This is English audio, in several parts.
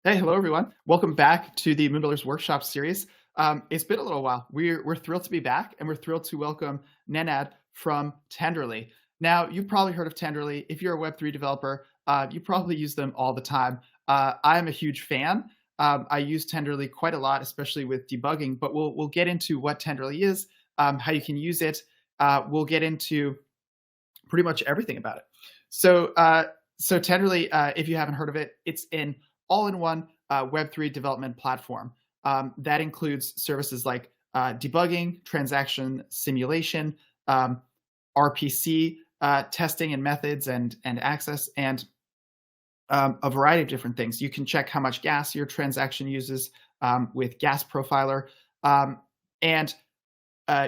Hey, hello everyone. Welcome back to the Moonbuilders workshop series. It's been a little while. We're thrilled to be back, and we're thrilled to welcome Nenad from Tenderly. Now, you've probably heard of Tenderly. If you're a Web3 developer, you probably use them all the time. I am a huge fan. I use Tenderly quite a lot, especially with debugging. But we'll get into what Tenderly is, how you can use it. We'll get into pretty much everything about it. So Tenderly, if you haven't heard of it, it's an all-in-one Web3 development platform that includes services like debugging, transaction simulation, RPC testing and methods and access, and a variety of different things. You can check how much gas your transaction uses with Gas Profiler, and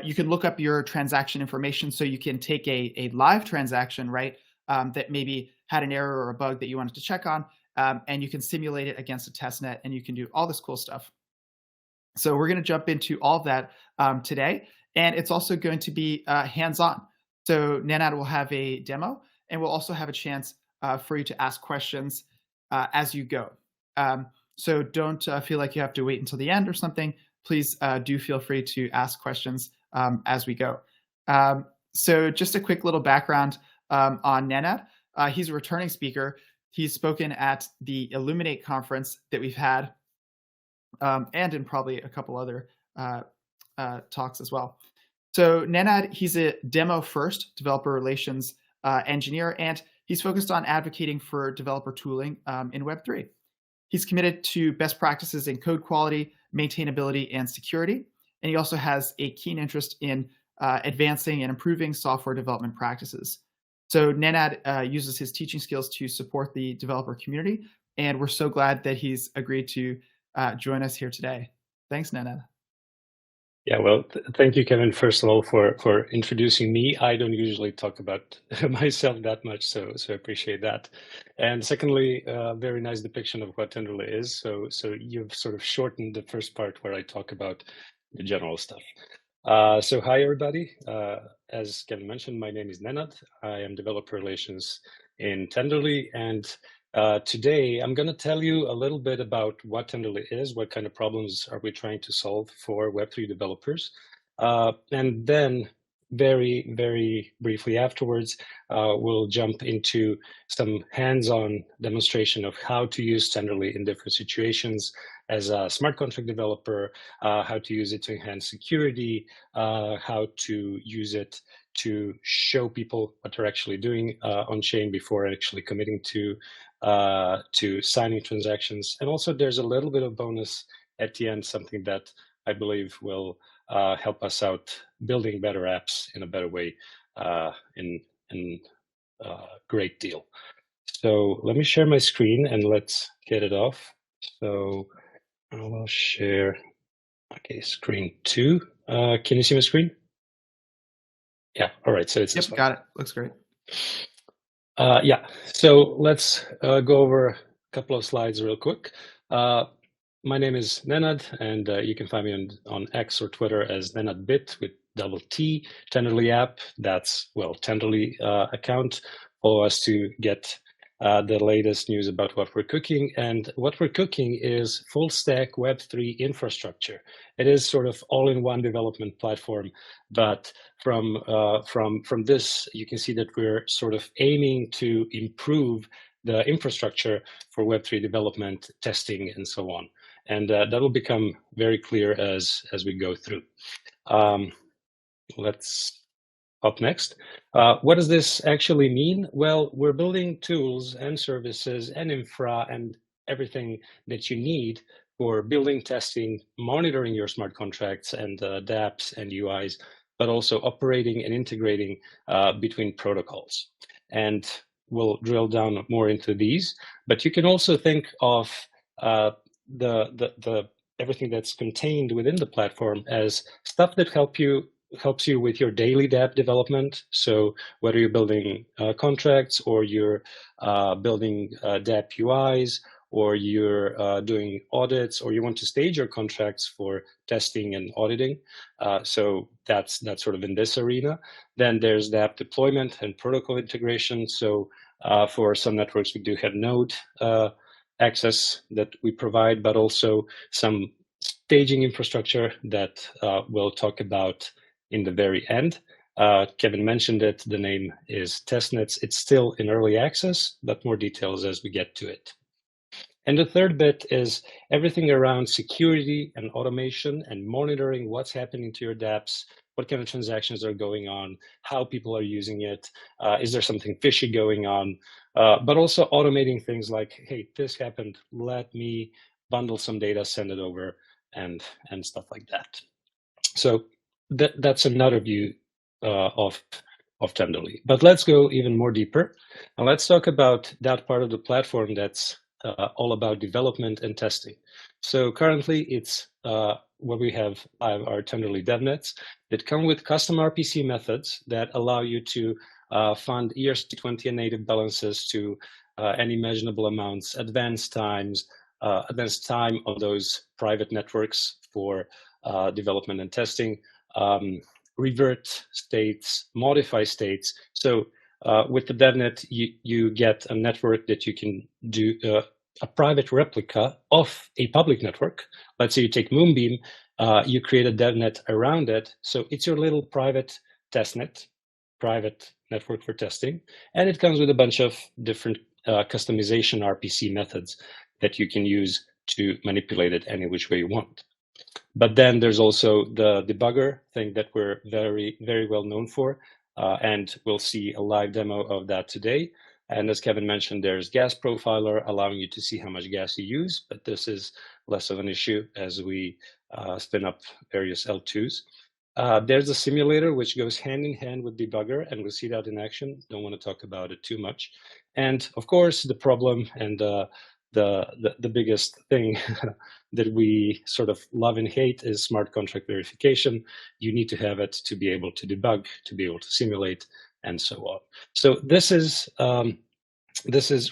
you can look up your transaction information, so you can take a live transaction, right, that maybe had an error or a bug that you wanted to check on, and you can simulate it against a testnet, and you can do all this cool stuff. So we're going to jump into all of that today, and it's also going to be hands-on. So Nenad will have a demo, and we'll also have a chance for you to ask questions as you go. So don't feel like you have to wait until the end or something. Please do feel free to ask questions as we go. So just a quick little background on Nenad. He's a returning speaker. He's spoken at the Illuminate conference that we've had, and in probably a couple other talks as well. So Nenad, he's a demo-first developer relations engineer, and he's focused on advocating for developer tooling in Web3. He's committed to best practices in code quality, maintainability, and security. And he also has a keen interest in advancing and improving software development practices. So Nenad uses his teaching skills to support the developer community, and we're so glad that he's agreed to join us here today. Thanks, Nenad. Yeah, well, thank you, Kevin, first of all, for introducing me. I don't usually talk about myself that much, so I appreciate that. And secondly, very nice depiction of what Tenderly is. So you've sort of shortened the first part where I talk about the general stuff. So hi, everybody. As Kevin mentioned, my name is Nenad. I am developer relations in Tenderly, and today, I'm going to tell you a little bit about what Tenderly is, what kind of problems are we trying to solve for Web3 developers. And then very, very briefly afterwards, we'll jump into some hands-on demonstration of how to use Tenderly in different situations as a smart contract developer, how to use it to enhance security, how to use it to show people what they're actually doing on chain before actually committing to signing transactions. And also there's a little bit of bonus at the end, something that I believe will help us out building better apps in a better way in great deal. So let me share my screen and let's get it off. So I will share, okay, screen 2. Can you see my screen? Yeah, all right, so it's this one. Got it, looks great. Yeah, so let's go over a couple of slides real quick. My name is Nenad, and you can find me on X or Twitter as NenadBit with double T. Tenderly app, that's, well, Tenderly account. Follow us to get the latest news about what we're cooking. And what we're cooking is full stack Web3 infrastructure. It is sort of all-in-one development platform, but from this, you can see that we're sort of aiming to improve the infrastructure for Web3 development, testing, and so on. And that will become very clear as we go through. Let's up next. What does this actually mean? Well, we're building tools and services and infra and everything that you need for building, testing, monitoring your smart contracts and dapps and UIs, but also operating and integrating between protocols. And we'll drill down more into these, but you can also think of the everything that's contained within the platform as stuff that helps you with your daily dapp development. So whether you're building contracts or you're building dapp UIs, or you're doing audits, or you want to stage your contracts for testing and auditing. So that's sort of in this arena. Then there's dapp deployment and protocol integration. So for some networks, we do have Node access that we provide, but also some staging infrastructure that we'll talk about in the very end. Kevin mentioned it, the name is testnets. It's still in early access, but more details as we get to it. And the third bit is everything around security and automation and monitoring what's happening to your dapps, what kind of transactions are going on, how people are using it, is there something fishy going on, but also automating things like, hey, this happened, let me bundle some data, send it over, and stuff like that. So that's another view of Tenderly. But let's go even more deeper, and let's talk about that part of the platform that's all about development and testing. So currently, it's where we have our Tenderly DevNets that come with custom RPC methods that allow you to fund ERC20 and native balances to any measurable amounts, advanced time on those private networks for development and testing, revert states, modify states. So with the DevNet, you get a network that you can do a private replica of a public network. Let's say you take Moonbeam, you create a DevNet around it. So it's your little private testnet, private network for testing. And it comes with a bunch of different customization RPC methods that you can use to manipulate it any which way you want. But then there's also the debugger thing that we're very, very well known for. And we'll see a live demo of that today. And as Kevin mentioned, there's gas profiler allowing you to see how much gas you use, but this is less of an issue as we spin up various L2s. There's a simulator which goes hand in hand with debugger, and we'll see that in action. Don't want to talk about it too much. And of course, the problem and the biggest thing that we sort of love and hate is smart contract verification. You need to have it to be able to debug, to be able to simulate, and so on. So this is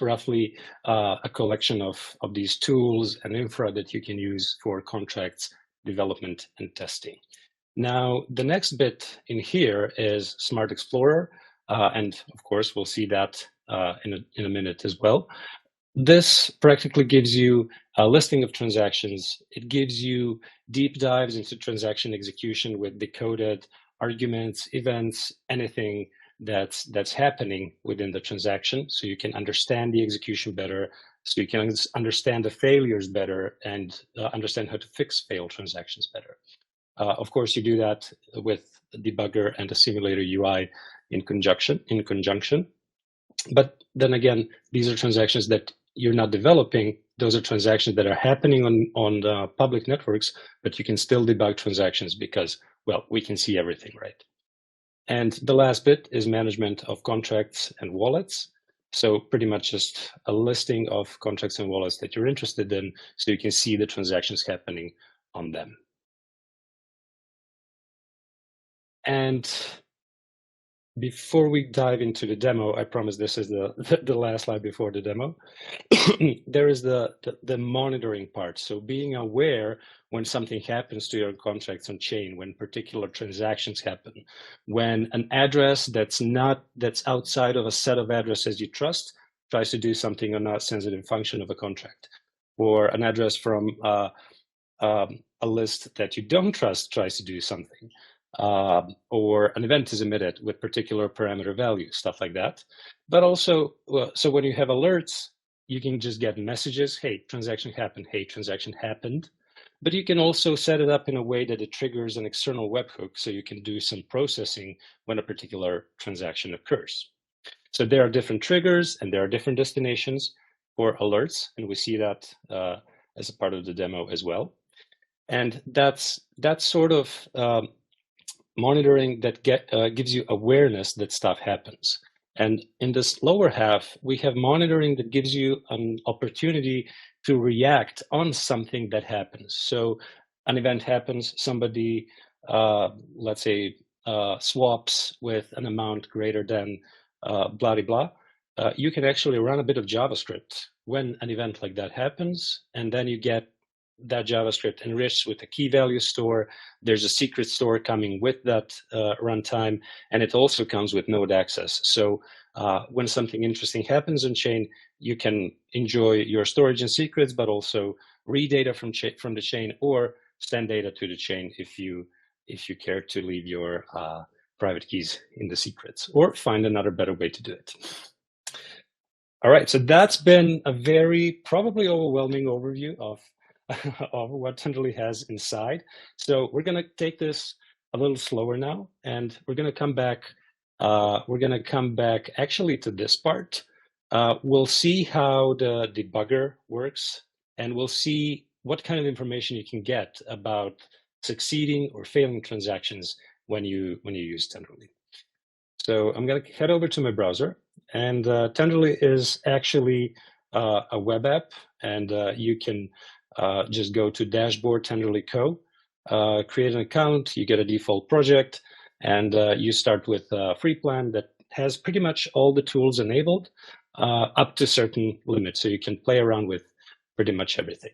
roughly a collection of these tools and infra that you can use for contracts development and testing. Now, the next bit in here is Smart Explorer, and of course, we'll see that in a minute as well. This practically gives you a listing of transactions. It gives you deep dives into transaction execution with decoded arguments, events, anything that's happening within the transaction, so you can understand the execution better, so you can understand the failures better, and understand how to fix failed transactions better. Of course, you do that with a debugger and a simulator UI in conjunction. But then again, these are transactions that you're not developing. Those are transactions that are happening on the public networks, but you can still debug transactions because, well, we can see everything, right? And the last bit is management of contracts and wallets. So pretty much just a listing of contracts and wallets that you're interested in, so you can see the transactions happening on them. And before we dive into the demo, I promise this is the last slide before the demo. There is the monitoring part. So being aware when something happens to your contracts on chain, when particular transactions happen, when an address that's outside of a set of addresses you trust tries to do something on a sensitive function of a contract, or an address from a list that you don't trust tries to do something. Or an event is emitted with particular parameter values, stuff like that. But also, so when you have alerts, you can just get messages, hey, transaction happened, hey, transaction happened. But you can also set it up in a way that it triggers an external webhook, so you can do some processing when a particular transaction occurs. So there are different triggers and there are different destinations for alerts, and we see that as a part of the demo as well. And that's sort of monitoring that gives you awareness that stuff happens. And in this lower half, we have monitoring that gives you an opportunity to react on something that happens. So an event happens, somebody, let's say, swaps with an amount greater than blah, blah, blah. You can actually run a bit of JavaScript when an event like that happens, and then you get that JavaScript enriched with a key value store. There's a secret store coming with that runtime, and it also comes with node access. So when something interesting happens on chain, you can enjoy your storage and secrets, but also read data from the chain or send data to the chain if you care to leave your private keys in the secrets, or find another better way to do it. All right, so that's been a very probably overwhelming overview of what Tenderly has inside. So we're going to take this a little slower now, and we're going to come back. Actually to this part. We'll see how the debugger works, and we'll see what kind of information you can get about succeeding or failing transactions when you use Tenderly. So I'm going to head over to my browser, and Tenderly is actually a web app, and you can just go to dashboard Tenderly Co, create an account, you get a default project, and you start with a free plan that has pretty much all the tools enabled up to certain limits, so you can play around with pretty much everything.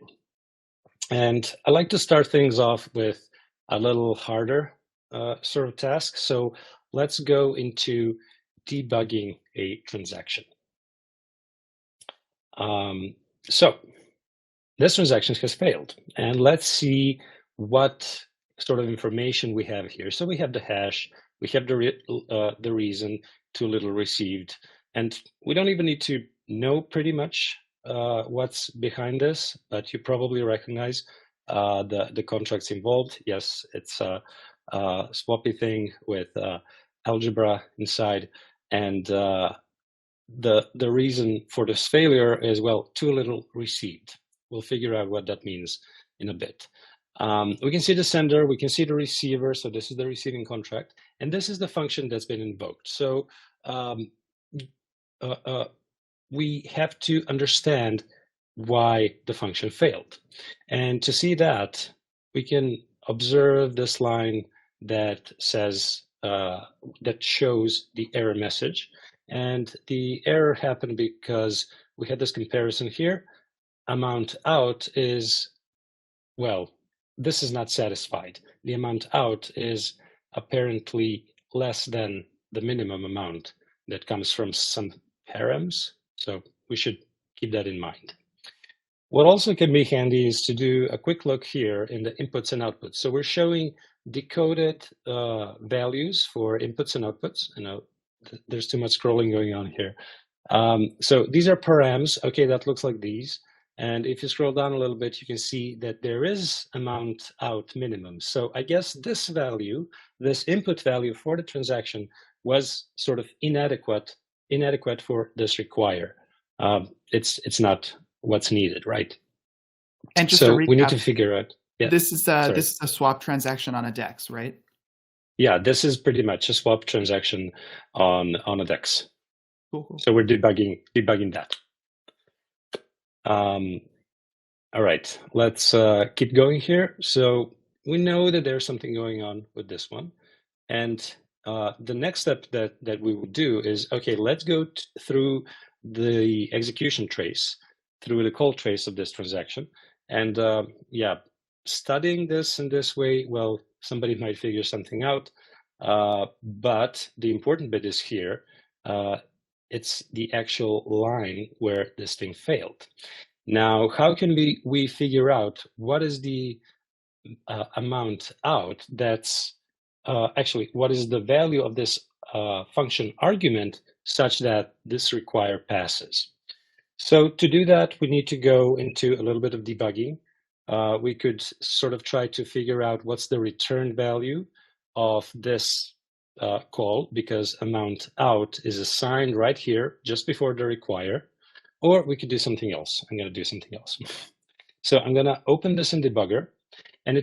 And I like to start things off with a little harder sort of task. So let's go into debugging a transaction. So this transaction has failed, and let's see what sort of information we have here. So we have the hash, we have the reason, too little received, and we don't even need to know pretty much what's behind this, but you probably recognize the contracts involved. Yes, it's a swappy thing with algebra inside, and the reason for this failure is, well, too little received. We'll figure out what that means in a bit. We can see the sender, we can see the receiver, so this is the receiving contract, and this is the function that's been invoked. So we have to understand why the function failed. And to see that, we can observe this line that says, that shows the error message. And the error happened because we had this comparison here. Amount out is, well, this is not satisfied. The amount out is apparently less than the minimum amount that comes from some params. So we should keep that in mind. What also can be handy is to do a quick look here in the inputs and outputs. So we're showing decoded values for inputs and outputs. I know there's too much scrolling going on here. So these are params. Okay, that looks like these. And if you scroll down a little bit, you can see that there is amount out minimum. So I guess this value, this input value for the transaction, was sort of inadequate for this require. It's not what's needed, right? And just so to recap, we need to figure out. Yeah, this is a swap transaction on a DEX, right? Yeah, this is pretty much a swap transaction on a DEX. Cool. So we're debugging that. All right, let's keep going here. So we know that there's something going on with this one, and the next step that we would do is, okay, let's go through the execution trace, through the call trace of this transaction, and yeah, studying this in this way, well, somebody might figure something out, but the important bit is here. It's the actual line where this thing failed. Now, how can we figure out what is the amount out that's actually, what is the value of this function argument such that this require passes? So to do that, we need to go into a little bit of debugging. We could sort of try to figure out what's the return value of this call, because amount out is assigned right here just before the require, or we could do something else. I'm going to do something else. So I'm going to open this in debugger, and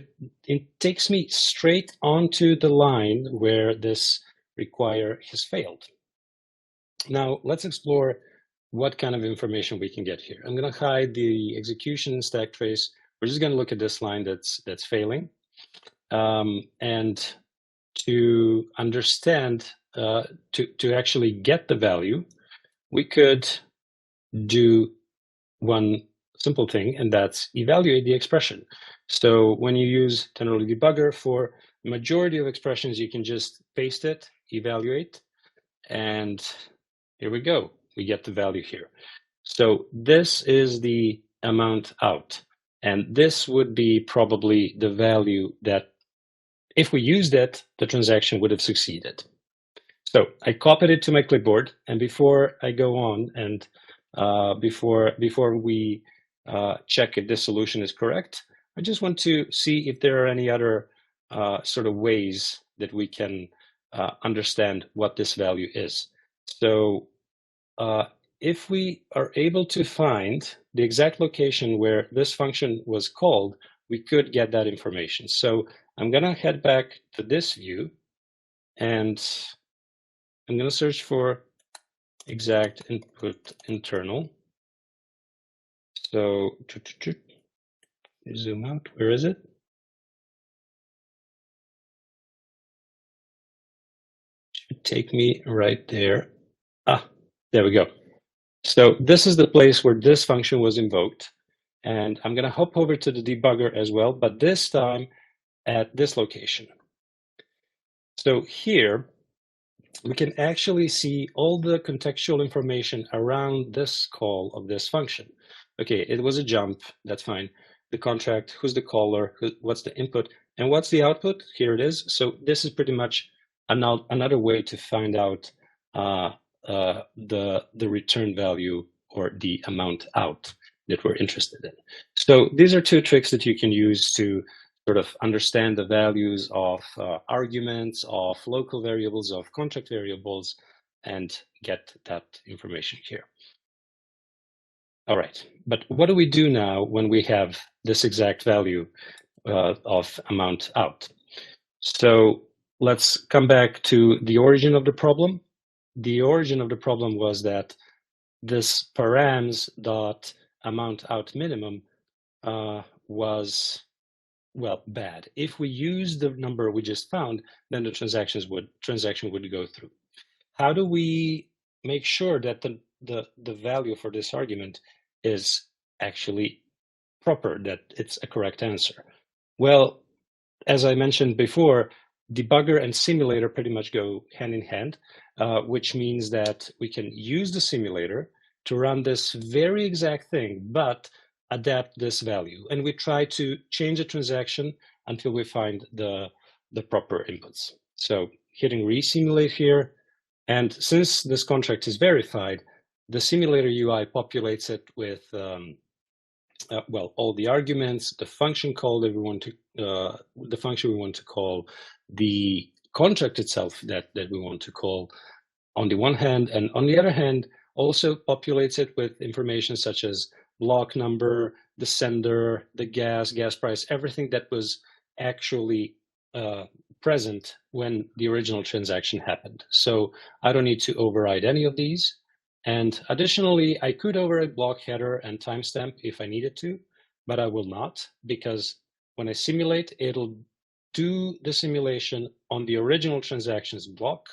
it takes me straight onto the line where this require has failed. Now let's explore what kind of information we can get here. I'm going to hide the execution stack trace. We're just going to look at this line that's failing, and to understand, to actually get the value, we could do one simple thing, and that's evaluate the expression. So when you use Tenderly Debugger for majority of expressions, you can just paste it, evaluate, and here we go. We get the value here. So this is the amount out, and this would be probably the value that if we used it, the transaction would have succeeded. So I copied it to my clipboard, and before I go on and before we check if this solution is correct, I just want to see if there are any other sort of ways that we can understand what this value is. So if we are able to find the exact location where this function was called, we could get that information. So I'm going to head back to this view, and I'm going to search for exact input internal. So zoom out. Where is it? Should take me right there. Ah, there we go. So this is the place where this function was invoked. And I'm going to hop over to the debugger as well, but this time at this location. So here, we can actually see all the contextual information around this call of this function. Okay, it was a jump, that's fine. The contract, who's the caller, what's the input, and what's the output? Here it is. So this is pretty much another way to find out the return value or the amount out that we're interested in. So these are two tricks that you can use to sort of understand the values of arguments, of local variables, of contract variables, and get that information here. All right, but what do we do now when we have this exact value of amount out? So let's come back to the origin of the problem. The origin of the problem was that this params dot amount out minimum was, well, bad. If we use the number we just found, then the transaction would go through. How do we make sure that the value for this argument is actually proper, that it's a correct answer? Well, as I mentioned before, debugger and simulator pretty much go hand in hand, which means that we can use the simulator to run this very exact thing, but adapt this value. And we try to change the transaction until we find the proper inputs. So hitting resimulate here. And since this contract is verified, the simulator UI populates it with well, all the arguments, the function call that we want to, the function we want to call, the contract itself that we want to call on the one hand, and on the other hand, also populates it with information such as block number, the sender, the gas price, everything that was actually present when the original transaction happened. So I don't need to override any of these. And additionally, I could override block header and timestamp if I needed to, but I will not, because when I simulate, it'll do the simulation on the original transactions block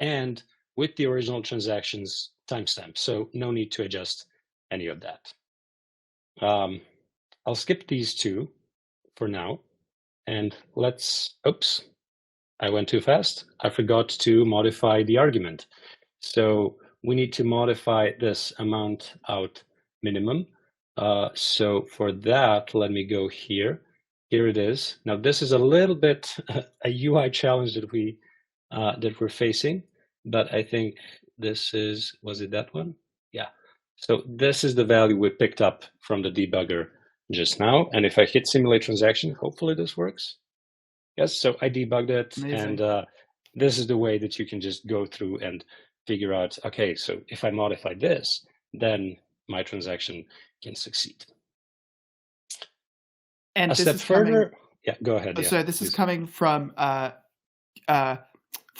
and with the original transactions timestamp. So no need to adjust any of that. I'll skip these two for now. And let's, oops, I went too fast. I forgot to modify the argument. So we need to modify this amount out minimum. So for that, let me go here. Here it is. Now this is a little bit a UI challenge that we're facing, but I think this is, was it that one? Yeah. So this is the value we picked up from the debugger just now. And if I hit simulate transaction, hopefully this works. Yes, so I debugged it. Amazing. And this is the way that you can just go through and figure out, okay, so if I modify this, then my transaction can succeed. And a step further, yeah, go ahead. So this is coming from a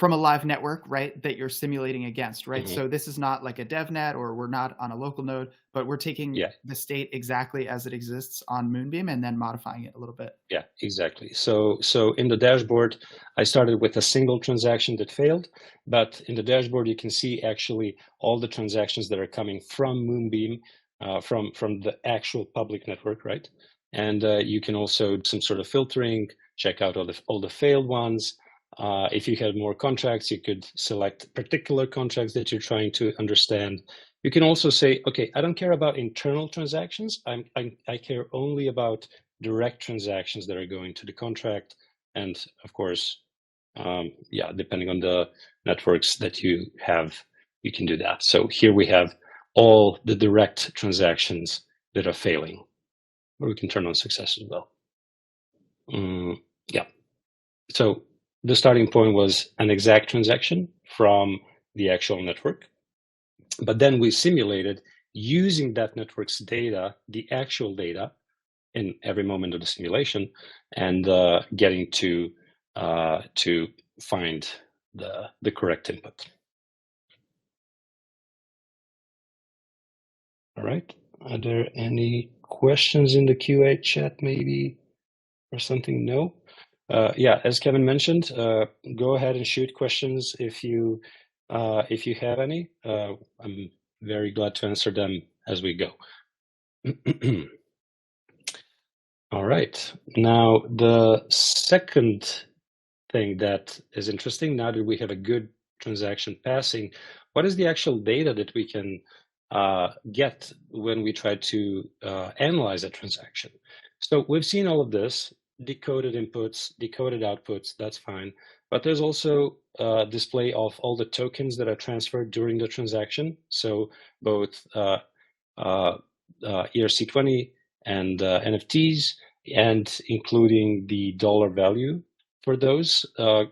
live network, right, that you're simulating against, right? Mm-hmm. So this is not like a DevNet, or we're not on a local node, but we're taking the state exactly as it exists on Moonbeam and then modifying it a little bit. Yeah, exactly. So in the dashboard, I started with a single transaction that failed, but in the dashboard, you can see actually all the transactions that are coming from Moonbeam from the actual public network, right? And you can also do some sort of filtering, check out all the failed ones. If you had more contracts, you could select particular contracts that you're trying to understand. You can also say, okay, I don't care about internal transactions. I care only about direct transactions that are going to the contract. And of course, yeah, depending on the networks that you have, you can do that. So here we have all the direct transactions that are failing, or we can turn on success as well. Yeah. So the starting point was an exact transaction from the actual network, but then we simulated using that network's data, the actual data, in every moment of the simulation, and getting to find the correct input. All right. Are there any questions in the QA chat, maybe, or something? No. Yeah, as Kevin mentioned, go ahead and shoot questions if you have any. I'm very glad to answer them as we go. All right. Now, the second thing that is interesting, now that we have a good transaction passing, what is the actual data that we can get when we try to analyze a transaction? So we've seen all of this, decoded inputs, decoded outputs, that's fine. But there's also a display of all the tokens that are transferred during the transaction. So both ERC20 and NFTs, and including the dollar value for those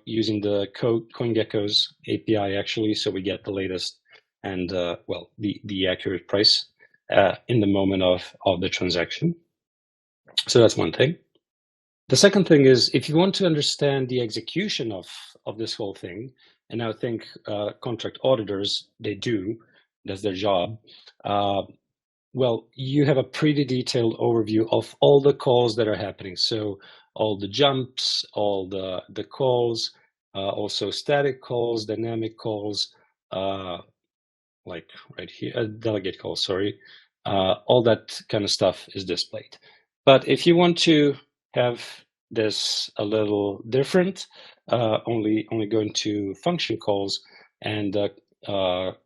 using the CoinGecko's API, actually, so we get the latest and well, the accurate price in the moment of the transaction. So that's one thing. The second thing is, if you want to understand the execution of this whole thing, and I think contract auditors, that's their job. Well, you have a pretty detailed overview of all the calls that are happening. So all the jumps, all the calls, also static calls, dynamic calls, like right here, delegate calls, sorry. All that kind of stuff is displayed. But if you want to have this a little different, only going to function calls and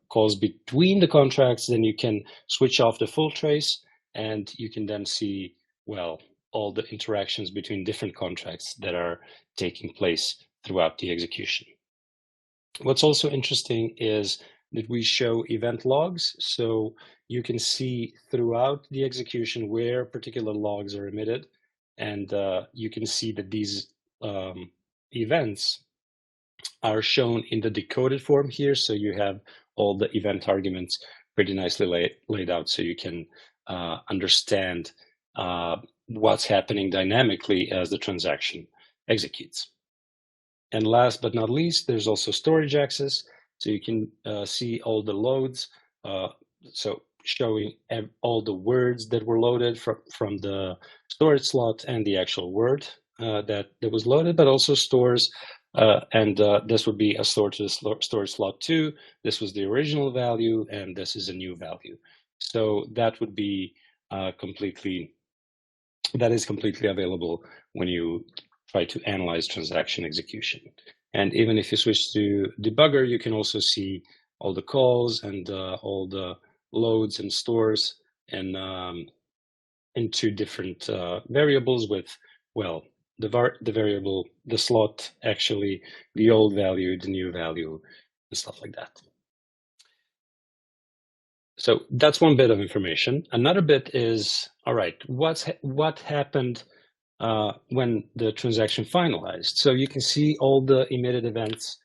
calls between the contracts, then you can switch off the full trace, and you can then see, well, all the interactions between different contracts that are taking place throughout the execution. What's also interesting is that we show event logs, so you can see throughout the execution where particular logs are emitted, and you can see that these events are shown in the decoded form here. So you have all the event arguments pretty nicely laid out, so you can understand what's happening dynamically as the transaction executes. And last but not least, there's also storage access, so you can see all the loads, so showing all the words that were loaded from the storage slot and the actual word that was loaded, but also stores. And this would be a store to the storage slot 2. This was the original value, and this is a new value. So that would be completely available when you try to analyze transaction execution. And even if you switch to debugger, you can also see all the calls and all the loads and stores and into different variables with, well, the variable, the slot, actually, the old value, the new value, and stuff like that. So that's one bit of information. Another bit is, all right, what happened when the transaction finalized? So you can see all the emitted events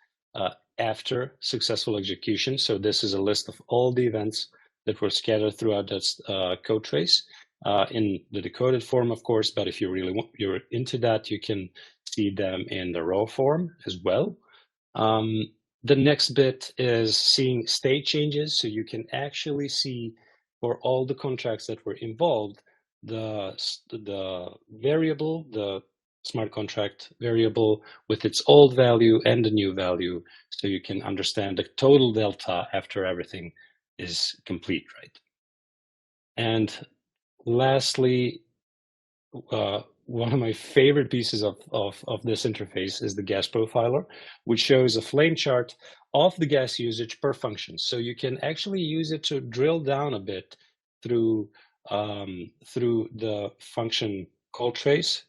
after successful execution. So this is a list of all the events that were scattered throughout that code trace in the decoded form, of course. But if you really you're into that, you can see them in the raw form as well. The next bit is seeing state changes. So you can actually see for all the contracts that were involved, the variable, the smart contract variable with its old value and the new value, so you can understand the total delta after everything is complete, right? And lastly, one of my favorite pieces of this interface is the gas profiler, which shows a flame chart of the gas usage per function. So you can actually use it to drill down a bit through the function call trace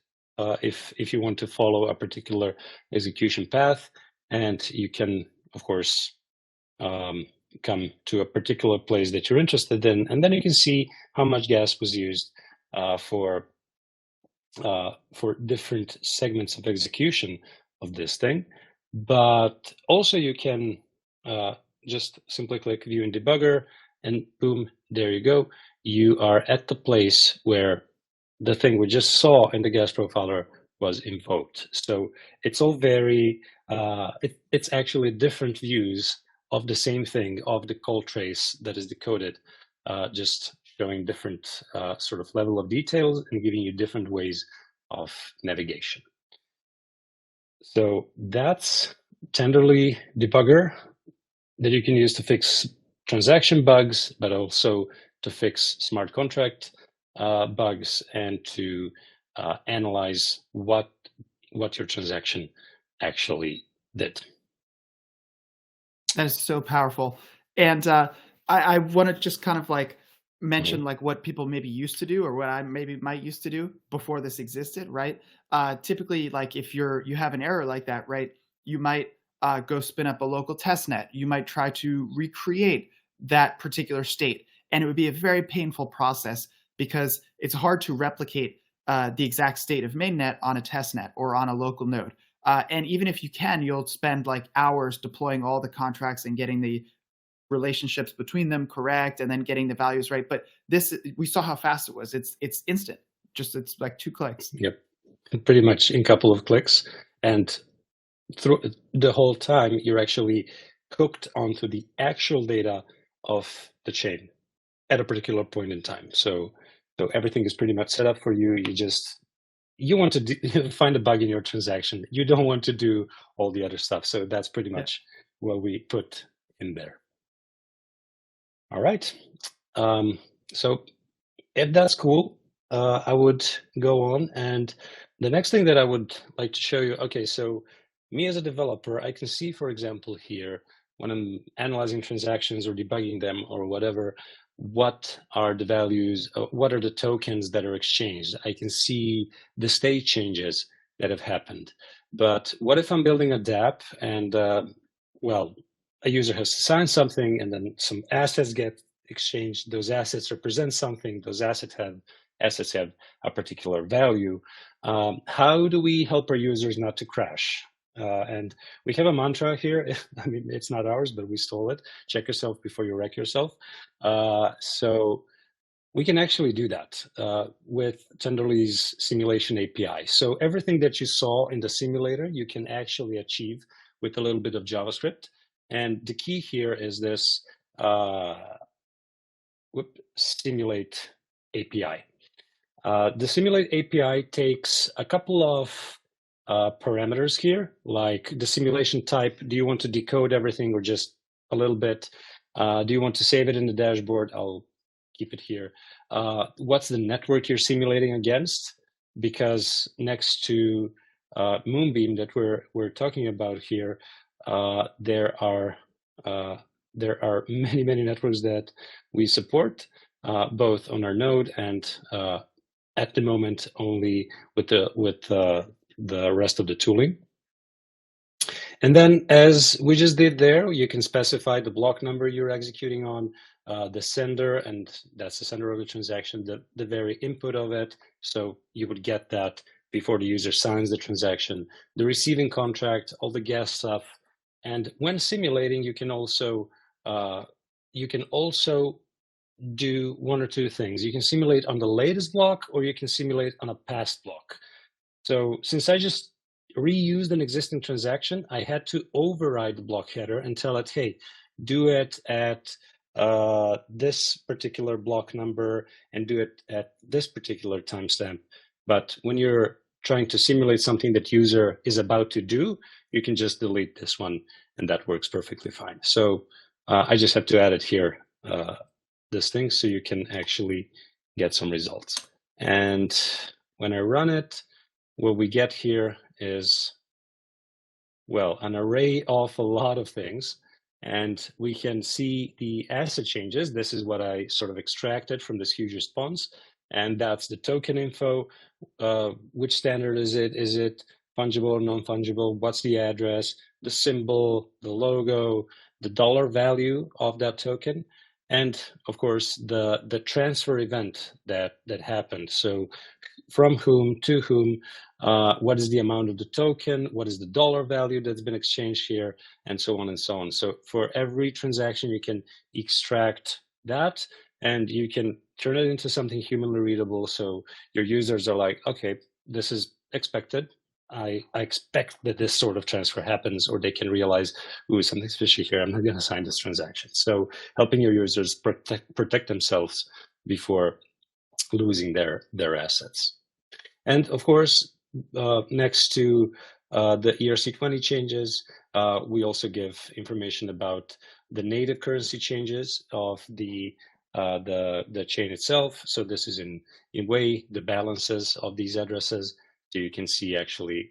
if you want to follow a particular execution path, and you can, of course, come to a particular place that you're interested in, and then you can see how much gas was used for different segments of execution of this thing. But also you can just simply click View in Debugger, and boom, there you go. You are at the place where the thing we just saw in the gas profiler was invoked. So it's all very, it's actually different views of the same thing, of the call trace that is decoded, just showing different sort of level of details and giving you different ways of navigation. So that's Tenderly Debugger that you can use to fix transaction bugs, but also to fix smart contract bugs and to analyze what your transaction actually did. That is so powerful. And I want to just kind of like mention like what people maybe used to do, or what I maybe might used to do before this existed, right? Typically, like if you have an error like that, right, you might go spin up a local testnet. You might try to recreate that particular state, and it would be a very painful process because it's hard to replicate the exact state of mainnet on a testnet or on a local node. And even if you can, you'll spend like hours deploying all the contracts and getting the relationships between them correct, and then getting the values right. But this, we saw how fast it was. It's instant. Just it's like 2 clicks. Yep, pretty much in a couple of clicks, and through the whole time you're actually hooked onto the actual data of the chain at a particular point in time. So everything is pretty much set up for you. You want to find a bug in your transaction. You don't want to do all the other stuff. So that's pretty much what we put in there. All right. So if that's cool, I would go on. And the next thing that I would like to show you, okay, so me as a developer, I can see, for example, here, when I'm analyzing transactions or debugging them or whatever, what are the values, what are the tokens that are exchanged? I can see the state changes that have happened. But what if I'm building a DApp and, well, a user has to sign something and then some assets get exchanged. Those assets represent something. Those assets have a particular value. How do we help our users not to crash? And we have a mantra here. I mean, it's not ours, but we stole it. Check yourself before you wreck yourself. So we can actually do that with Tenderly's simulation API. So everything that you saw in the simulator, you can actually achieve with a little bit of JavaScript. And the key here is this simulate API. The simulate API takes a couple of parameters here, like the simulation type. Do you want to decode everything or just a little bit? Do you want to save it in the dashboard? I'll keep it here. What's the network you're simulating against? Because next to Moonbeam that we're talking about here, there are many networks that we support, both on our node and at the moment only with the rest of the tooling. And then, as we just did there, you can specify the block number you're executing on, the sender, and that's the sender of the transaction, the very input of it. So you would get that before the user signs the transaction, the receiving contract, all the gas stuff. And when simulating, you can also do one or two things. You can simulate on the latest block, or you can simulate on a past block. So since I just reused an existing transaction, I had to override the block header and tell it, hey, do it at this particular block number and do it at this particular timestamp. But when you're trying to simulate something that user is about to do, you can just delete this one, and that works perfectly fine. So I just have to add it here this thing so you can actually get some results. And when I run it, what we get here is, well, an array of a lot of things. And we can see the asset changes. This is what I sort of extracted from this huge response. And that's the token info. Which standard is it? Is it fungible or non-fungible? What's the address, the symbol, the logo, the dollar value of that token, and of course the transfer event that happened. So from whom to whom, what is the amount of the token, what is the dollar value that's been exchanged here, and so on and so on. So for every transaction, you can extract that, and you can turn it into something humanly readable. So your users are like, okay, this is expected. I expect that this sort of transfer happens, or they can realize, ooh, something's fishy here. I'm not going to sign this transaction. So helping your users protect themselves before losing their assets. And of course, next to the ERC20 changes, we also give information about the native currency changes of the chain itself. So this is in way the balances of these addresses, so you can see actually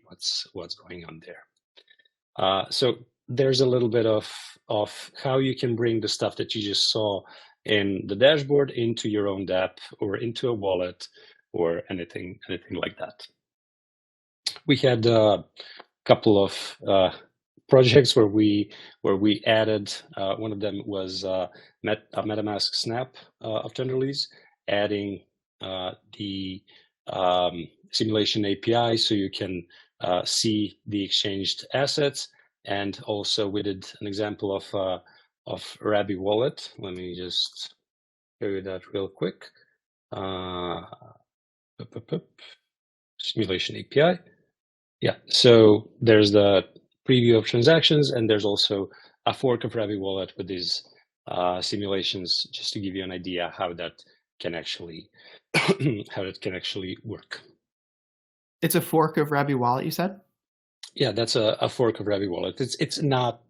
what's going on there. So there's a little bit of how you can bring the stuff that you just saw in the dashboard into your own dApp or into a wallet or anything like that. We had a couple of projects where we added, one of them was a MetaMask Snap of Tenderly's, adding the simulation API so you can see the exchanged assets. And also we did an example of Rabby Wallet. Let me just show you that real quick. Simulation API. Yeah, so there's the preview of transactions, and there's also a fork of Rabby Wallet with these simulations, just to give you an idea how that can actually work. It's a fork of Rabby Wallet, you said? Yeah, that's a fork of Rabby Wallet. It's not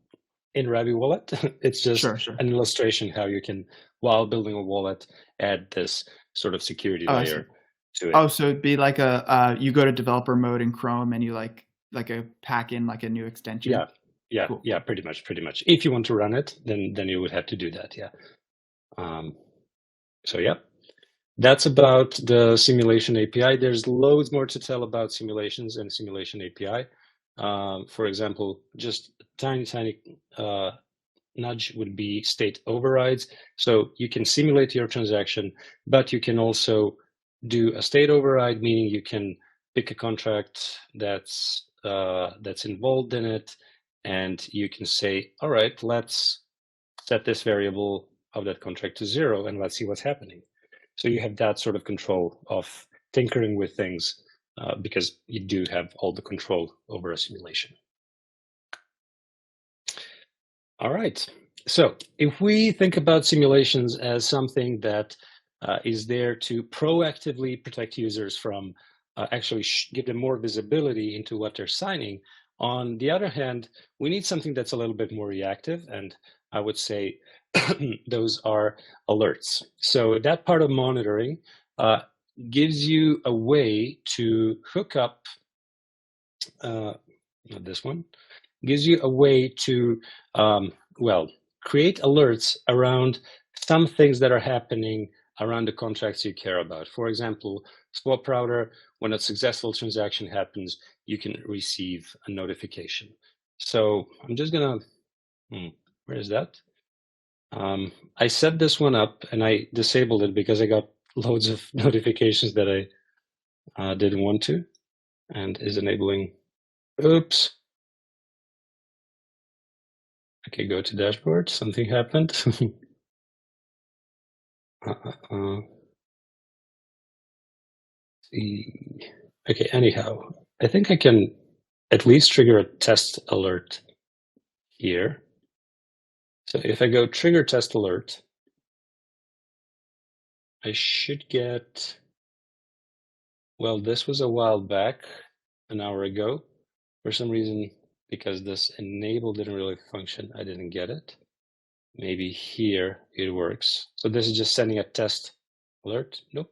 in Rabby Wallet. It's just Sure. an illustration how you can, while building a wallet, add this sort of security layer to it. Oh, so it'd be like a you go to developer mode in Chrome and you like a pack in like a new extension. Yeah, Cool. yeah, pretty much. If you want to run it, then you would have to do that. Yeah. So yeah, that's about the simulation API. There's loads more to tell about simulations and simulation API. For example, just tiny nudge would be state overrides. So you can simulate your transaction, but you can also do a state override, meaning you can pick a contract that's involved in it, and you can say, all right, let's set this variable of that contract to 0, and let's see what's happening. So you have that sort of control of tinkering with things because you do have all the control over a simulation. All right. So if we think about simulations as something that is there to proactively protect users from actually give them more visibility into what they're signing, on the other hand, we need something that's a little bit more reactive, and I would say those are alerts. So that part of monitoring gives you a way to hook up, not this one, gives you a way to, well, create alerts around some things that are happening around the contracts you care about. For example, Swap Router, when a successful transaction happens, you can receive a notification. So I'm just gonna, where is that? I set this one up and I disabled it because I got loads of notifications that I didn't want to, and is enabling, oops. Okay, go to dashboard, something happened. Okay, anyhow, I think I can at least trigger a test alert here. So if I go trigger test alert, I should get, well, this was a while back, an hour ago. For some reason, because this enable didn't really function, I didn't get it. maybe here it works. So this is just sending a test alert. Nope.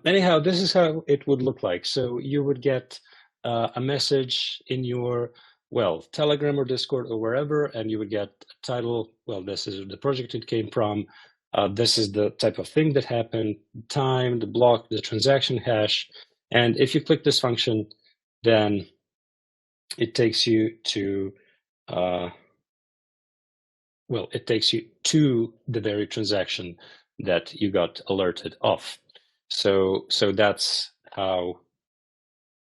Anyhow, this is how it would look like. So you would get a message in your, well, Telegram or Discord or wherever, and you would get a title. Well, this is the project it came from. This is the type of thing that happened, time, the block, the transaction hash. And if you click this function, then it takes you to, well, it takes you to the very transaction that you got alerted of. So that's how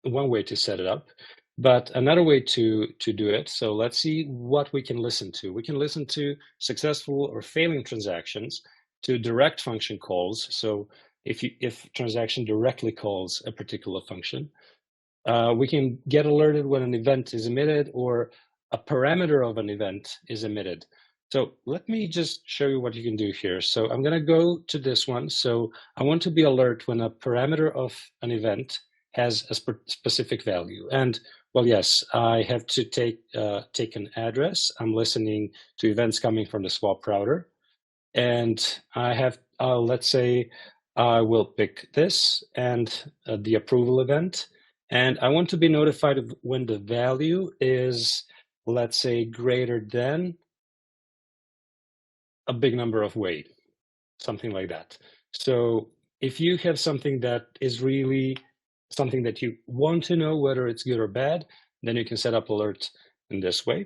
one way to set it up. But another way to do it, so let's see what we can listen to. We can listen to successful or failing transactions, to direct function calls. So if transaction directly calls a particular function, we can get alerted when an event is emitted or a parameter of an event is emitted. So let me just show you what you can do here. So I'm going to go to this one. So I want to be alert when a parameter of an event has a specific value. And well, yes, I have to take an address. I'm listening to events coming from the swap router. And I have, let's say, I will pick this and the approval event. And I want to be notified of when the value is, let's say, greater than a big number of weight, something like that. So if you have something that is really something that you want to know whether it's good or bad, then you can set up alerts in this way.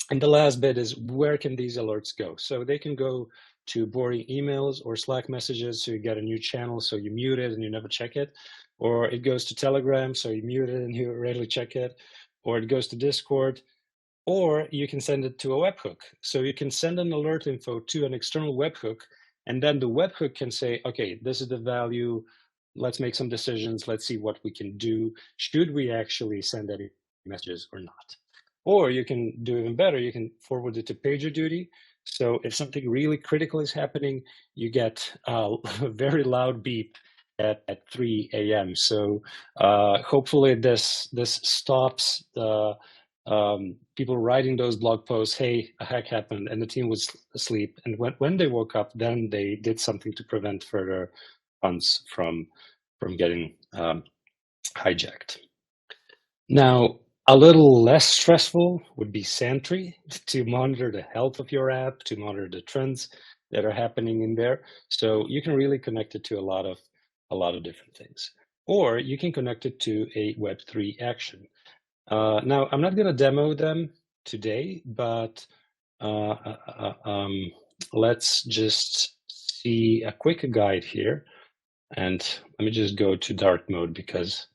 And the last bit is, where can these alerts go? So they can go to boring emails or Slack messages, so you get a new channel, so you mute it and you never check it. Or it goes to Telegram, so you mute it and you rarely check it. Or it goes to Discord. Or you can send it to a webhook. So you can send an alert info to an external webhook, and then the webhook can say, okay, this is the value. Let's make some decisions. Let's see what we can do. Should we actually send any messages or not? Or you can do even better. You can forward it to PagerDuty. So if something really critical is happening, you get a very loud beep at 3 a.m. So hopefully this stops the people writing those blog posts, hey, a hack happened, and the team was asleep. And when they woke up, then they did something to prevent further funds from getting hijacked. Now, a little less stressful would be Sentry, to monitor the health of your app, to monitor the trends that are happening in there. So you can really connect it to a lot of different things. Or you can connect it to a Web3 action. Now, I'm not going to demo them today, but let's just see a quick guide here. And let me just go to dark mode, because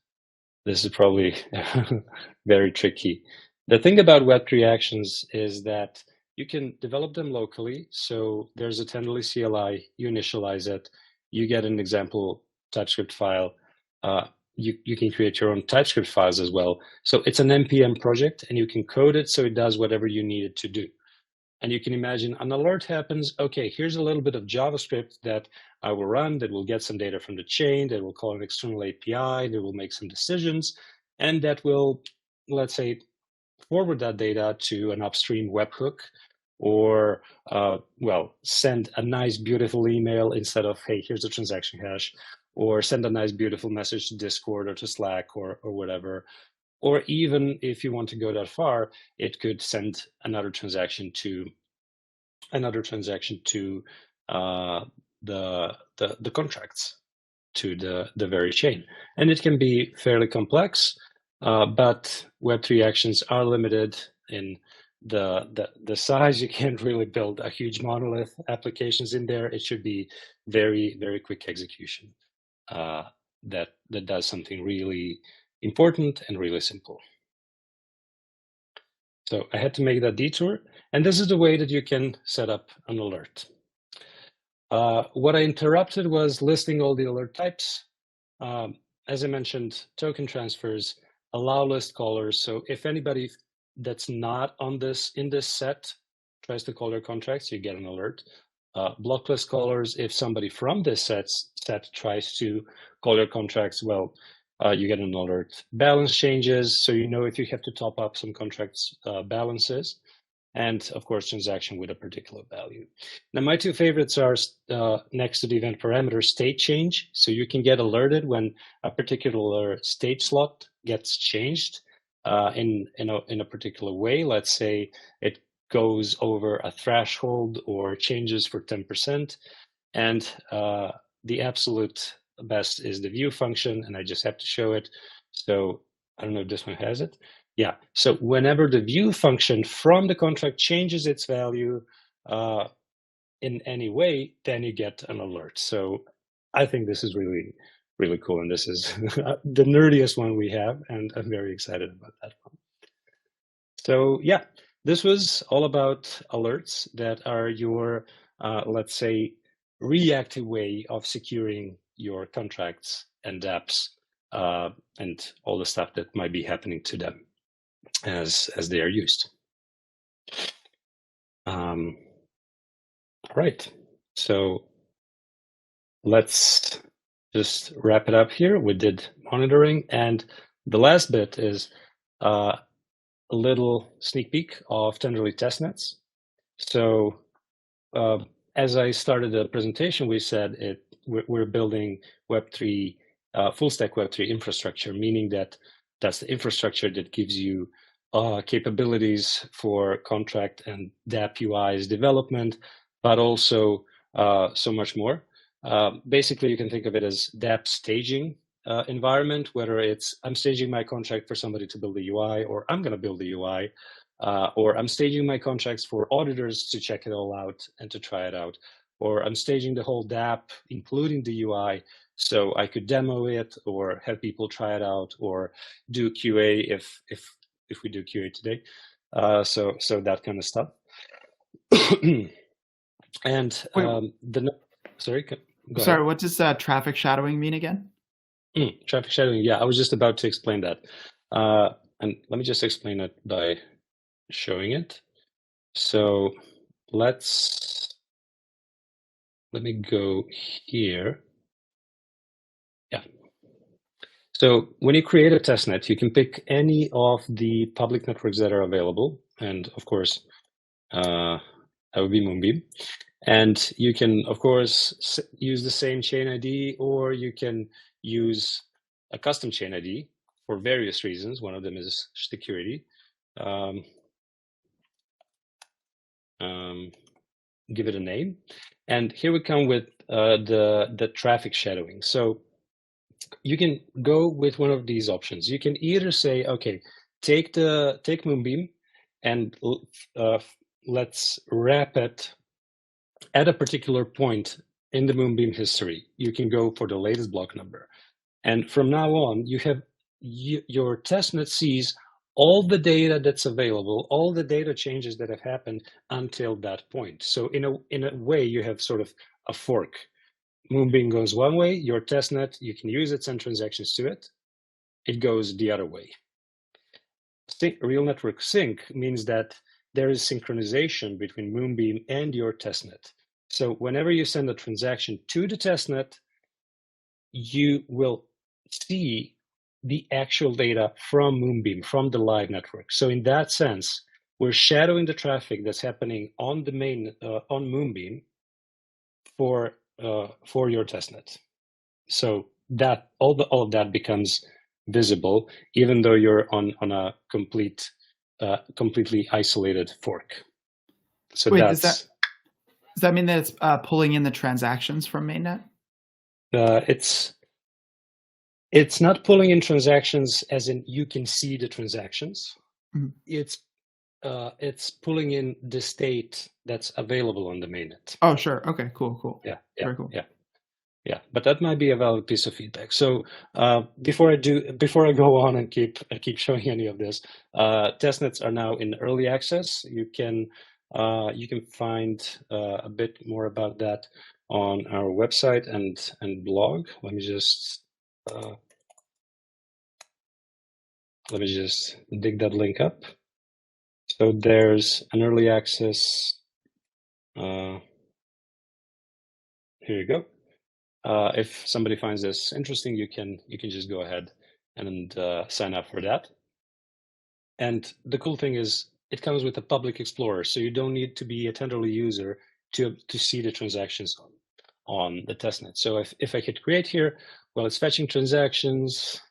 this is probably very tricky. The thing about Web3 actions is that you can develop them locally. So there's a Tenderly CLI, you initialize it, you get an example TypeScript file. You can create your own TypeScript files as well. So it's an NPM project, and you can code it so it does whatever you need it to do. And you can imagine an alert happens. Okay, here's a little bit of JavaScript that I will run that will get some data from the chain, that will call an external API, that will make some decisions, and that will, let's say, forward that data to an upstream webhook, or, well, send a nice, beautiful email instead of, hey, here's the transaction hash, or send a nice, beautiful message to Discord or to Slack or whatever. Or even if you want to go that far, it could send another transaction to the contracts, to the very chain. And it can be fairly complex, but Web3 actions are limited in the size. You can't really build a huge monolith applications in there. It should be very, very quick execution that does something really important and really simple. So I had to make that detour, and this is the way that you can set up an alert. What I interrupted was listing all the alert types. As I mentioned, token transfers, allow list callers. So if anybody that's not in this set tries to call their contracts, you get an alert. Block list callers, if somebody from this set tries to call your contracts, well, you get an alert. Balance changes, so you know if you have to top up some contracts balances. and of course transaction with a particular value. Now my two favorites are next to the event parameter, state change. So you can get alerted when a particular state slot gets changed in a particular way. Let's say it goes over a threshold or changes for 10%, and the absolute best is the view function, and I just have to show it. So I don't know if this one has it. Yeah, so whenever the view function from the contract changes its value in any way, then you get an alert. So I think this is really, really cool. And this is the nerdiest one we have, and I'm very excited about that one. So yeah, this was all about alerts that are your, let's say, reactive way of securing your contracts and dapps and all the stuff that might be happening to them as they are used. All right, so let's just wrap it up here. We did monitoring, and the last bit is a little sneak peek of Tenderly testnets. So as I started the presentation, we said we're building Web3, full stack Web3 infrastructure, meaning that that's the infrastructure that gives you capabilities for contract and DApp UIs development, but also so much more. Basically, you can think of it as DApp staging environment, whether it's I'm staging my contract for somebody to build a UI, or I'm going to build a UI, or I'm staging my contracts for auditors to check it all out and to try it out, or I'm staging the whole DApp, including the UI, so I could demo it or have people try it out or do QA if we do QA today. So that kind of stuff. And sorry. Sorry, what does traffic shadowing mean again? Traffic shadowing. Yeah, I was just about to explain that. And let me just explain it by showing it. So let me go here. Yeah. So when you create a testnet, you can pick any of the public networks that are available. And of course, that would be Moonbeam. And you can, of course, use the same chain ID, or you can use a custom chain ID for various reasons. One of them is security. Give it a name. And here we come with the traffic shadowing. So you can go with one of these options. You can either say, okay, take Moonbeam and let's wrap it at a particular point in the Moonbeam history. You can go for the latest block number. And from now on, you have your testnet sees all the data that's available, all the data changes that have happened until that point. So in a way, you have sort of a fork. Moonbeam goes one way, your testnet, you can use it, send transactions to it. It goes the other way. Real network sync means that there is synchronization between Moonbeam and your testnet. So whenever you send a transaction to the testnet, you will see the actual data from Moonbeam, from the live network. So in that sense, we're shadowing the traffic that's happening on the main on Moonbeam for your testnet. So that all of that becomes visible, even though you're on a completely isolated fork. So wait, does that mean that it's pulling in the transactions from mainnet? It's not pulling in transactions as in you can see the transactions. Mm-hmm. It's pulling in the state that's available on the mainnet. Oh, sure. Okay, cool. Yeah, very cool. Yeah, but that might be a valid piece of feedback. So before I go on and keep showing any of this, testnets are now in early access. You can find a bit more about that on our website and blog. Let me just dig that link up. So there's an early access. Here you go. If somebody finds this interesting, you can just go ahead and sign up for that. And the cool thing is it comes with a public explorer, so you don't need to be a Tenderly user to see the transactions on the testnet. So if I hit create here, well, it's fetching transactions,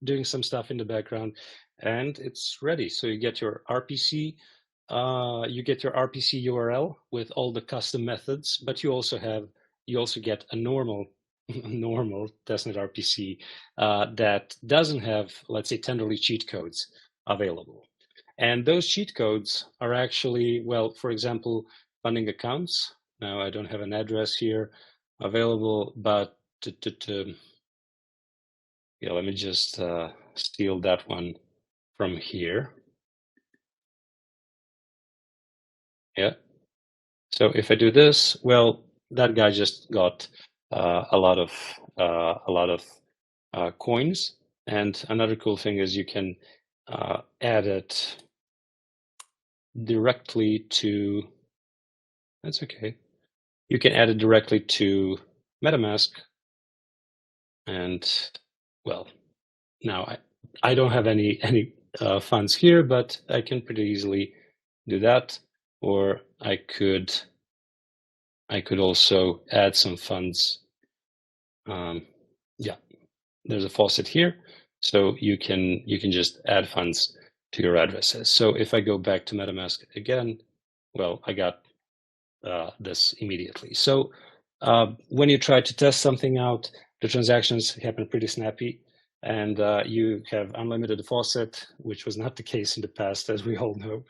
doing some stuff in the background, and it's ready. So you get your RPC, URL with all the custom methods, but you also get a normal testnet RPC that doesn't have, let's say, Tenderly cheat codes available. And those cheat codes are actually, well, for example, funding accounts. Now I don't have an address here available, but yeah, let me just steal that one from here. Yeah. So if I do this, well, that guy just got a lot of coins. And another cool thing is you can add it directly to. That's okay. You can add it directly to MetaMask. And well, now I don't have any funds here, but I can pretty easily do that. Or I could also add some funds. Yeah, there's a faucet here, so you can just add funds to your addresses. So if I go back to MetaMask again, well, I got this immediately. So when you try to test something out, the transactions happen pretty snappy, and you have unlimited faucet, which was not the case in the past, as we all know.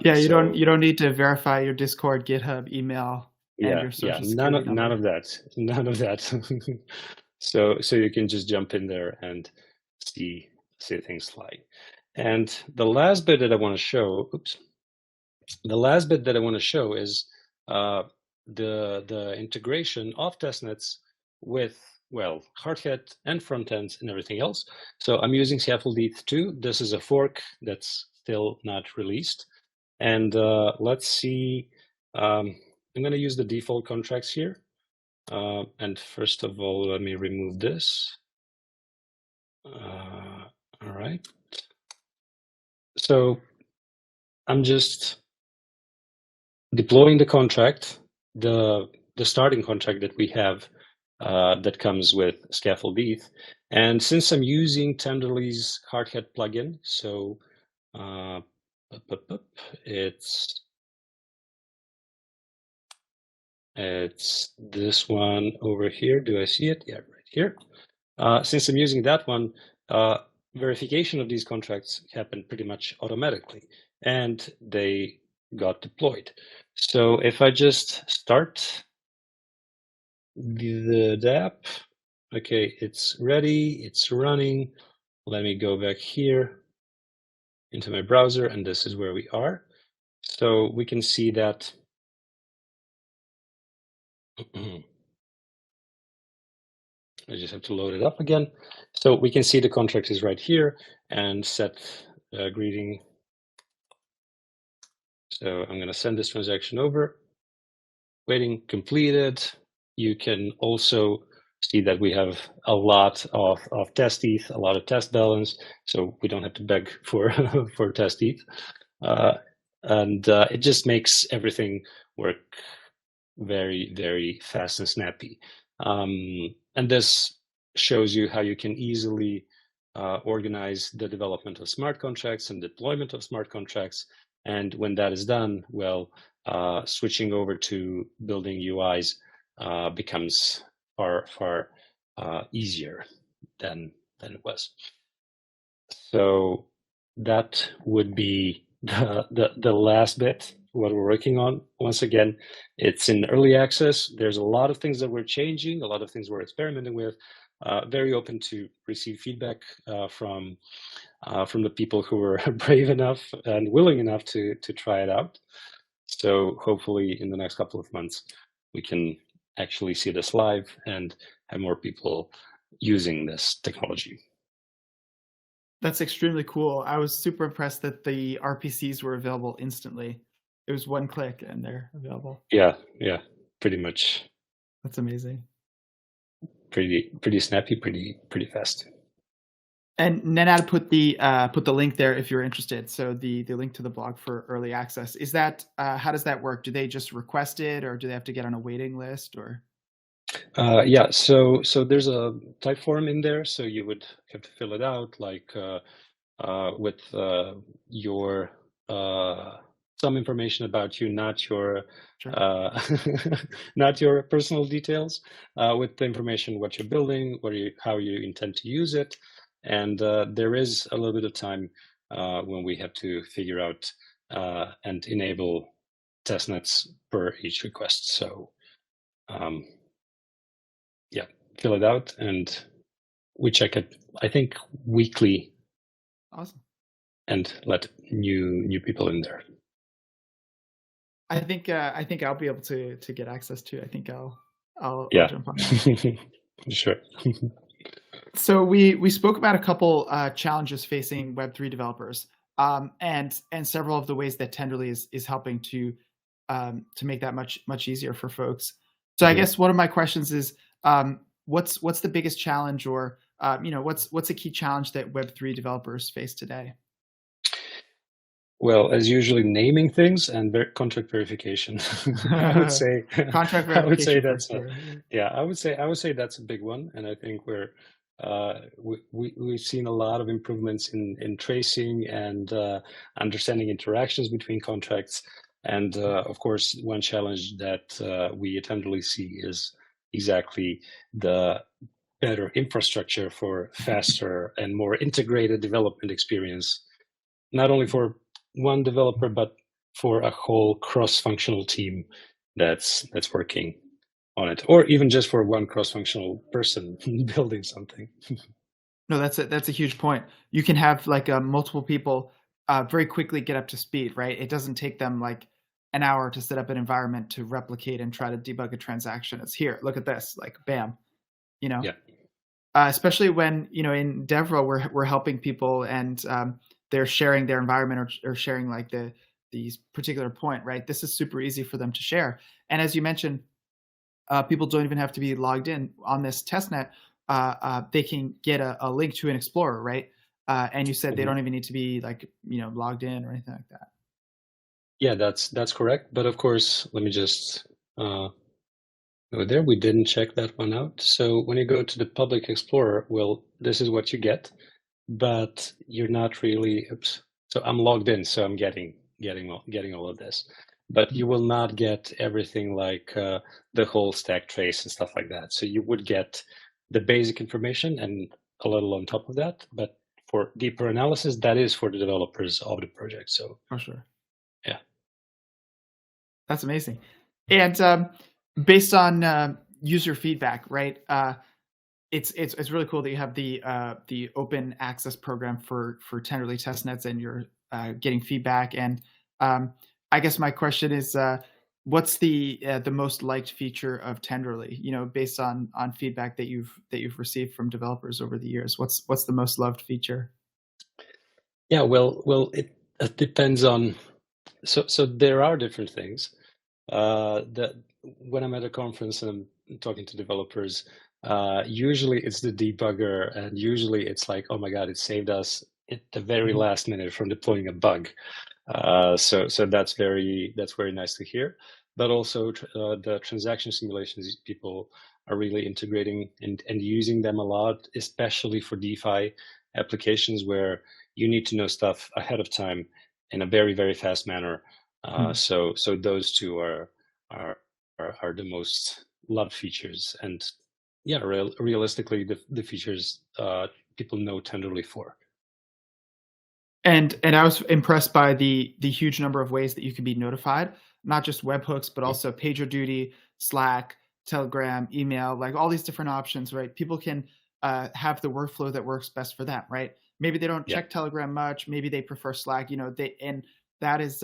Yeah, you don't need to verify your Discord, GitHub, email, and your social security number. None of that. So you can just jump in there and see things fly. And the last bit that I want to show, is the integration of testnets with, well, hardhat and front ends and everything else. So I'm using Scaffold ETH2. This is a fork that's still not released. And let's see, I'm going to use the default contracts here. And first of all, let me remove this. All right. So I'm just deploying the contract, the starting contract that we have that comes with Scaffold ETH. And since I'm using Tenderly's hardhat plugin, so it's this one over here. Do I see it? Yeah, right here. Since I'm using that one, verification of these contracts happened pretty much automatically, and they got deployed. So if I just start the dapp, okay, it's ready, it's running. Let me go back here into my browser, and this is where we are. So we can see that I just have to load it up again. So we can see the contract is right here and set greeting. So I'm going to send this transaction over. Waiting completed. You can also see that we have a lot of test ETH, a lot of test balance. So we don't have to beg for for test ETH. And it just makes everything work very, very fast and snappy. And this shows you how you can easily organize the development of smart contracts and deployment of smart contracts. And when that is done, well, switching over to building UIs becomes far easier than it was. So that would be the last bit, what we're working on. Once again, it's in early access. There's a lot of things that we're changing, a lot of things we're experimenting with. Very open to receive feedback from the people who were brave enough and willing enough to try it out. So hopefully in the next couple of months, we can actually see this live and have more people using this technology. That's extremely cool. I was super impressed that the RPCs were available instantly. It was one click and they're available. Yeah, pretty much. That's amazing. Pretty snappy, pretty fast. And Nenad put the link there if you're interested. So the link to the blog for early access. Is that how does that work? Do they just request it, or do they have to get on a waiting list, or? Yeah, so there's a type form in there, so you would have to fill it out, like with your some information about you, not your Sure. not your personal details, with the information what you're building, how you intend to use it, and there is a little bit of time when we have to figure out and enable testnets per each request. So yeah, fill it out, and we check it, I think, weekly. Awesome. And let new people in there. I think I'll be able to get access to. I think I'll jump on that. Sure. So we spoke about a couple challenges facing Web3 developers, and several of the ways that Tenderly is helping to make that much easier for folks. So I guess one of my questions is, what's the biggest challenge, or what's a key challenge that Web3 developers face today? Well, as usually, naming things and contract verification. I would say contract verification. I would say that's sure. I would say that's a big one, and I think we've seen a lot of improvements in tracing and understanding interactions between contracts. And of course, one challenge that we attentively see is exactly the better infrastructure for faster and more integrated development experience, not only for one developer, but for a whole cross-functional team that's working on it, or even just for one cross-functional person building something. No, that's a huge point. You can have like multiple people very quickly get up to speed, right? It doesn't take them like an hour to set up an environment to replicate and try to debug a transaction. It's here, look at this, like bam, Yeah. Especially when in Devra we're helping people, and they're sharing their environment, or sharing like these particular point, right? This is super easy for them to share. And as you mentioned, people don't even have to be logged in on this testnet. They can get a link to an explorer, right? And you said they don't even need to be like logged in or anything like that. Yeah, that's correct. But of course, let me just go there. We didn't check that one out. So when you go to the public explorer, well, this is what you get, but you're not really. Oops. So I'm logged in, so I'm getting all of this, but you will not get everything like the whole stack trace and stuff like that. So you would get the basic information and a little on top of that, but for deeper analysis, that is for the developers of the project. So for sure. Yeah. That's amazing. And based on user feedback, right? It's really cool that you have the open access program for Tenderly testnets, and you're getting feedback. And I guess my question is, what's the most liked feature of Tenderly? Based on feedback that you've received from developers over the years, what's the most loved feature? Yeah, well, it depends on. So there are different things. That when I'm at a conference and I'm talking to developers, usually it's the debugger, and usually it's like, oh my God, it saved us at the very last minute from deploying a bug. So that's very nice to hear. But also the transaction simulations, people are really integrating and using them a lot, especially for DeFi applications where you need to know stuff ahead of time in a very, very fast manner. So those two are the most loved features, and yeah, realistically, the features people know Tenderly for. And I was impressed by the huge number of ways that you can be notified, not just webhooks, but also PagerDuty, Slack, Telegram, email, like all these different options, right? People can have the workflow that works best for them, right? Maybe they don't check Telegram much. Maybe they prefer Slack. And that is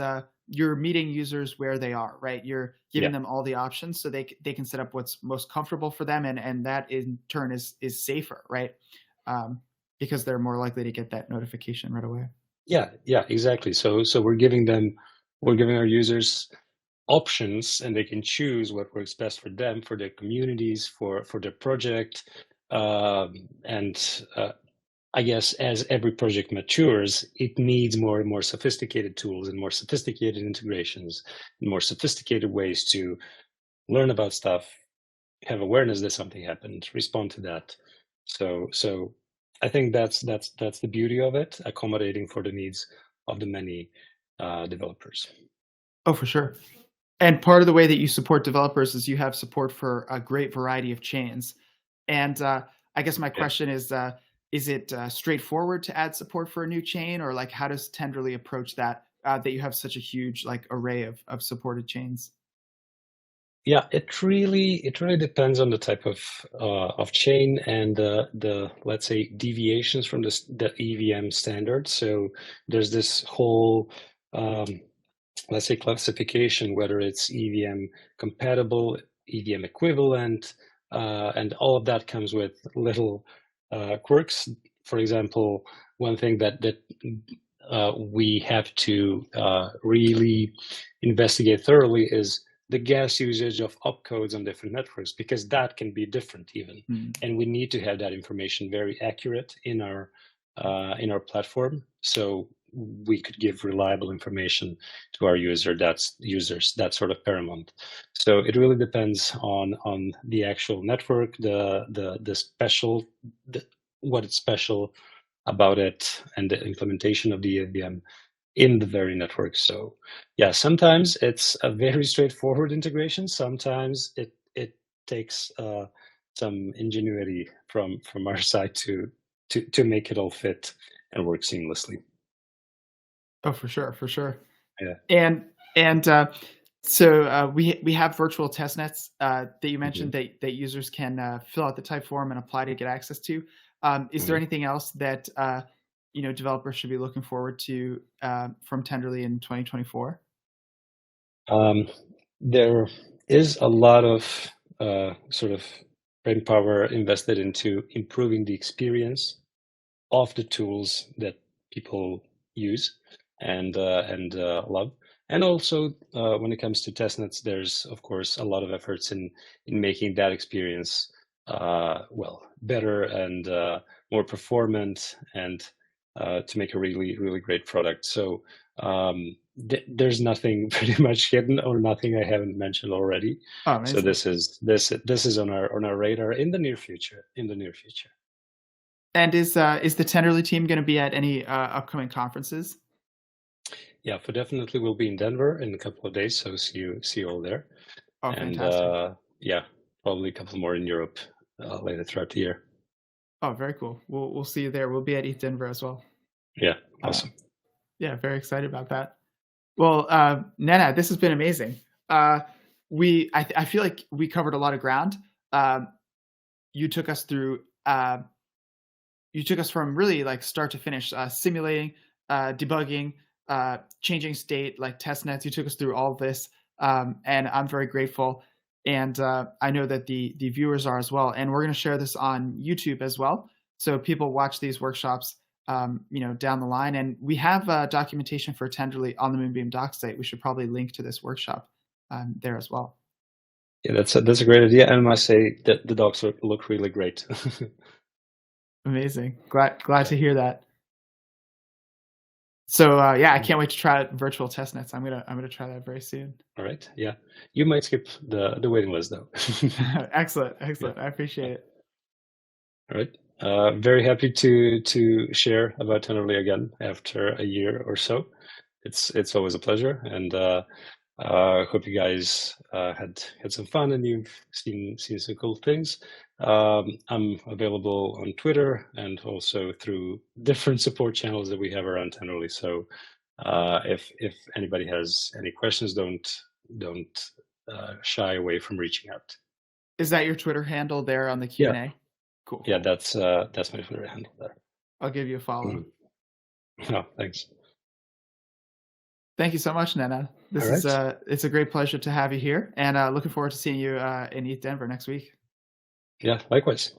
you're meeting users where they are, right? You're giving them all the options so they can set up what's most comfortable for them, and that in turn is safer, right? Because they're more likely to get that notification right away. Yeah, exactly. So we're giving our users options, and they can choose what works best for them, for their communities, for their project. And I guess as every project matures, it needs more and more sophisticated tools and more sophisticated integrations and more sophisticated ways to learn about stuff, have awareness that something happened, respond to that. So I think that's the beauty of it, accommodating for the needs of the many developers. Oh, for sure. And part of the way that you support developers is you have support for a great variety of chains. And I guess my Yeah. question is it straightforward to add support for a new chain, or like how does Tenderly approach that? That you have such a huge like array of supported chains. Yeah, it really depends on the type of chain and the let's say deviations from the EVM standard. So there's this whole let's say classification, whether it's EVM compatible, EVM equivalent, and all of that comes with little quirks. For example, one thing that we have to really investigate thoroughly is the gas usage of opcodes on different networks, because that can be different even, and we need to have that information very accurate in our platform, so we could give reliable information to our users. That's sort of paramount. So it really depends on the actual network, the special, what is special about it, and the implementation of the EVM in the very network. So yeah, sometimes it's a very straightforward integration. Sometimes it takes some ingenuity from our side to make it all fit and work seamlessly. Oh, for sure, for sure. Yeah. And so we have virtual testnets that you mentioned that users can fill out the type form and apply to get access to. Is there anything else that developers should be looking forward to from Tenderly in 2024? There is a lot of sort of brain power invested into improving the experience of the tools that people use and love. And also, when it comes to testnets, there's of course a lot of efforts in making that experience better and more performant, and to make a really great product. So there's nothing pretty much hidden or nothing I haven't mentioned already. Oh, So amazing. this is on our radar in the near future. And is the Tenderly team going to be at any upcoming conferences? Yeah, for definitely we'll be in Denver in a couple of days, so see you all there. Oh, And fantastic. yeah, probably a couple more in Europe later throughout the year. Oh, very cool. We'll see you there. We'll be at ETH Denver as well. Yeah, awesome. Yeah, very excited about that. Well, Nenad, this has been amazing. I feel like we covered a lot of ground. You took us through. You took us from really like start to finish, simulating, debugging, changing state, like test nets. You took us through all of this, and I'm very grateful. And I know that the viewers are as well. And we're going to share this on YouTube as well, so people watch these workshops, down the line. And we have documentation for Tenderly on the Moonbeam doc site. We should probably link to this workshop there as well. Yeah, that's a great idea, and I must say that the docs look really great. Amazing. Glad to hear that. So yeah, I can't wait to try virtual testnets. I'm gonna try that very soon. All right. Yeah, you might skip the waiting list though. Excellent. Yeah. I appreciate it. All right. Very happy to share about Tenderly again after a year or so. It's always a pleasure, and hope you guys had some fun and you've seen some cool things. I'm available on Twitter and also through different support channels that we have around Tenderly. So if anybody has any questions, don't shy away from reaching out. Is that your Twitter handle there on the Q&A? Yeah. Cool. Yeah, that's my Twitter handle there. I'll give you a follow. Oh, thanks. Thank you so much, Nenad. It's a great pleasure to have you here, and looking forward to seeing you in ETH Denver next week. Yeah, likewise.